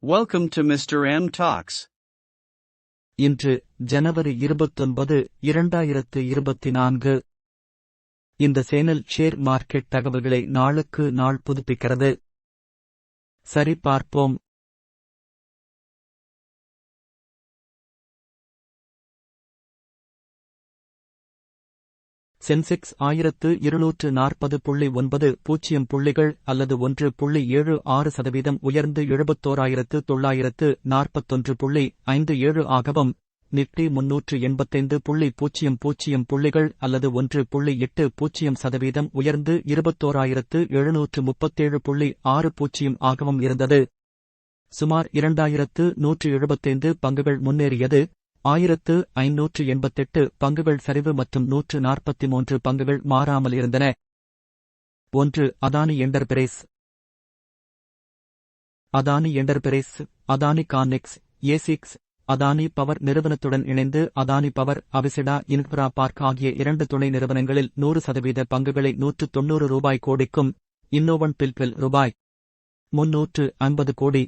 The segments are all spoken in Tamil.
Welcome to Mr. M Talks. இன்று ஜனவரி 29, 2024. இந்த சேனல் ஷேர் மார்க்கெட் தகவல்களை நாளுக்கு நாள் புதுப்பிக்கிறது. சரி பார்ப்போம். சென்செக்ஸ் 1240.9 புள்ளிகள் அல்லது 1.76% உயர்ந்து 71,941.57 ஆகவும், நிஃப்டி 385.00 புள்ளிகள் அல்லது 1.80% உயர்ந்து 21,737.60 ஆகவும் இருந்தது. சுமார் 2,175 பங்குகள் முன்னேறியது. 1,588 பங்குகள் சரிவு மற்றும் 143 பங்குகள் மாறாமல் இருந்தன. 1. Adani Enterprise. Adani Enterprise, Adani Connex, ஏசிக்ஸ், அதானி பவர் நிறுவனத்துடன் இணைந்து அதானி பவர், அவிசிடா இன்ஃப்ரா பார்க் ஆகிய 2 துணை நிறுவனங்களில் 100% பங்குகளை ரூ. 190 கோடிக்கும், இன்னோவன் பில்பில் ரூபாய் 350 கோடி.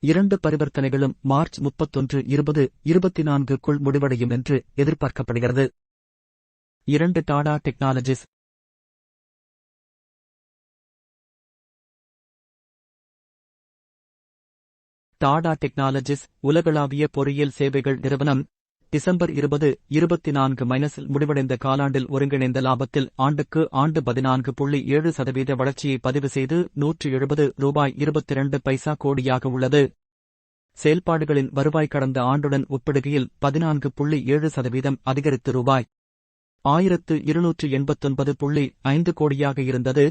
2 பரிவர்த்தனைகளும் மார்ச் 31, 2024க்குள் முடிவடையும் என்று எதிர்பார்க்கப்படுகிறது. 2. டாடா டெக்னாலஜிஸ். டாடா டெக்னாலஜிஸ் உலகளாவிய பொறியியல் சேவைகள் நிறுவனம் டிசம்பர் 2024 முடிவடைந்த காலாண்டில் ஒருங்கிணைந்த லாபத்தில் ஆண்டுக்கு ஆண்டு 14.7% வளர்ச்சியை பதிவு செய்து ரூ. 170.22 கோடியாக உள்ளது. செயல்பாடுகளின் வருவாய் கடந்த ஆண்டுடன் ஒப்பிடுகையில் 14.7% அதிகரித்து ரூபாய் 1,289.5 கோடியாக இருந்தது.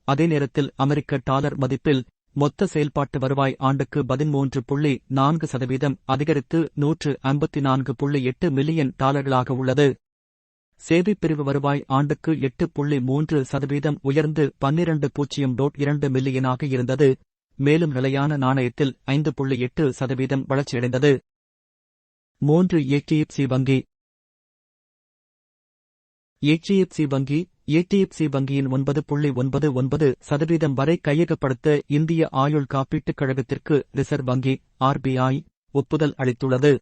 அதே நேரத்தில் அமெரிக்க டாலர் மதிப்பில் மொத்த செயல்பாட்டு வருவாய் ஆண்டுக்கு 13.4% அதிகரித்து $154.8 மில்லியன் உள்ளது. சேவைப் பிரிவு வருவாய் ஆண்டுக்கு 8.3% உயர்ந்து $12.2 மில்லியனாக இருந்தது. மேலும் நிலையான நாணயத்தில் 5.8% வளர்ச்சியடைந்தது. 3. HDFC வங்கி. HDFC வங்கி HDFC வங்கியின் 9.99% வரை கையகப்படுத்த இந்திய ஆயுள் காப்பீட்டுக் கழகத்திற்கு ரிசர்வ் வங்கி RBI ஒப்புதல் அளித்துள்ளது.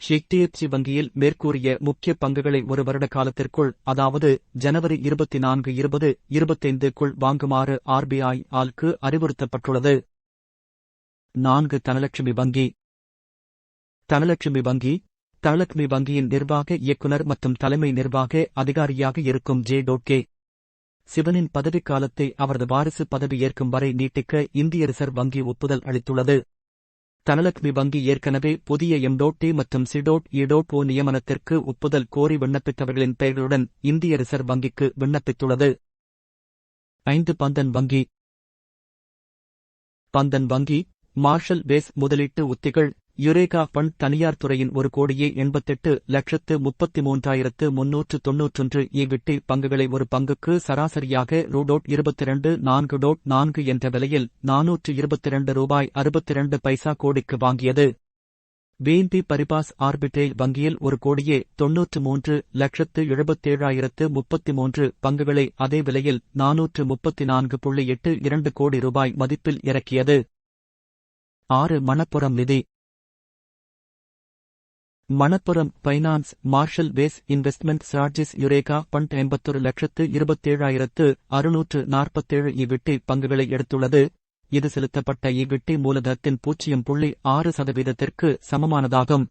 HDFC வங்கியில் மேற்கூறிய முக்கிய பங்குகளை ஒரு வருட காலத்திற்குள், அதாவது ஜனவரி 24, 2025க்குள் வாங்குமாறு RBI ஆல்க்கு அறிவுறுத்தப்பட்டுள்ளது. 4. தனலட்சுமி வங்கி. தனலட்சுமி வங்கி தனலட்சுமி வங்கியின் நிர்வாக இயக்குனர் மற்றும் தலைமை நிர்வாக அதிகாரியாக இருக்கும் J.K. சிவனின் பதவிக்காலத்தை அவரது வாரிசு பதவி ஏற்கும் வரை நீட்டிக்க இந்திய ரிசர்வ் வங்கி ஒப்புதல் அளித்துள்ளது. தனலட்சுமி வங்கி ஏற்கனவே புதிய M.T மற்றும் C.E.O நியமனத்திற்கு ஒப்புதல் கோரி விண்ணப்பித்தவர்களின் பெயர்களுடன் இந்திய ரிசர்வ் வங்கிக்கு விண்ணப்பித்துள்ளது. 5. பந்தன் வங்கி. பந்தன் வங்கி மார்ஷல் பேஸ் முதலீட்டு உத்திகள் யுரேகா ஃபண்ட் தனியார் துறையின் 1,88,33,391 ஈக்விட்டி பங்குகளை ஒரு பங்குக்கு சராசரியாக ரூ. 22.4 என்ற விலையில் $422.62 கோடிக்கு வாங்கியது. BNP பரிபாஸ் ஆர்பிட்ரேஜ் வங்கியில் 1,93,77,033 பங்குகளை அதே விலையில் $434.82 கோடி மதிப்பில் இறக்கியது. 6. மணப்புரம் நிதி. Manappuram finance Marshall Wace investment strategies Eureka fund 81,27,647 equity பங்குகளை எடுத்துள்ளது. இது செலுத்தப்பட்ட ஈக்விட்டி மூலதனத்தின் 0.6%க்கு சமமானதாகும்.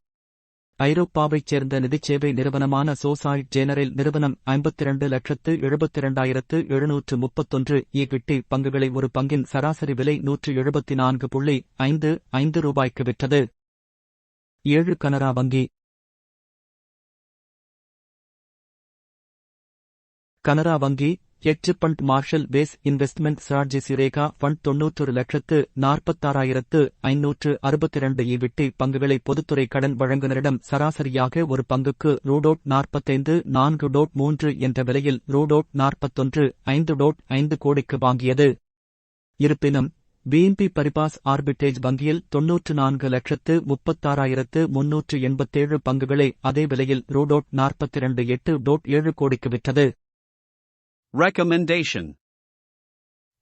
ஐரோப்பாவைச் சேர்ந்த நிதிச்சேவை நிறுவனமான Société Générale நிறுவனம் 52,72,731 ஈக்விட்டி பங்குகளை ஒரு பங்கின் சராசரி விலை $174.55 விற்றது. 7. கனரா வங்கி. கனரா வங்கி hedge fund Marshall Wace investment strategies Eureka fund 91,46,562 equity பங்குகளை பொதுத்துறை கடன் வழங்குநரிடம் சராசரியாக ஒரு பங்குக்கு ரூ. 45.43 என்ற விலையில் ரூ. 41.5 கோடிக்கு வாங்கியது. இருப்பினும் BNP பரிபாஸ் ஆர்பிட்ரேஜ் வங்கியில் 94,36,387 பங்குகளை அதே விலையில் ரூ. 42.87 கோடிக்கு விற்றது. Recommendation.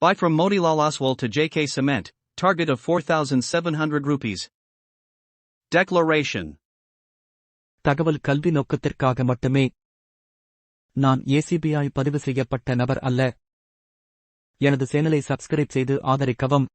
Buy from Motilal Oswal to JK Cement, Target of 4,700 rupees. Declaration. தகவல் கல்வி நோக்கத்திற்காக மட்டுமே. நான் ACBI பதிவு செய்யப்பட்ட நபர் அல்ல. எனது சேனலை சப்ஸ்கிரைப் செய்து ஆதரிக்கவும்.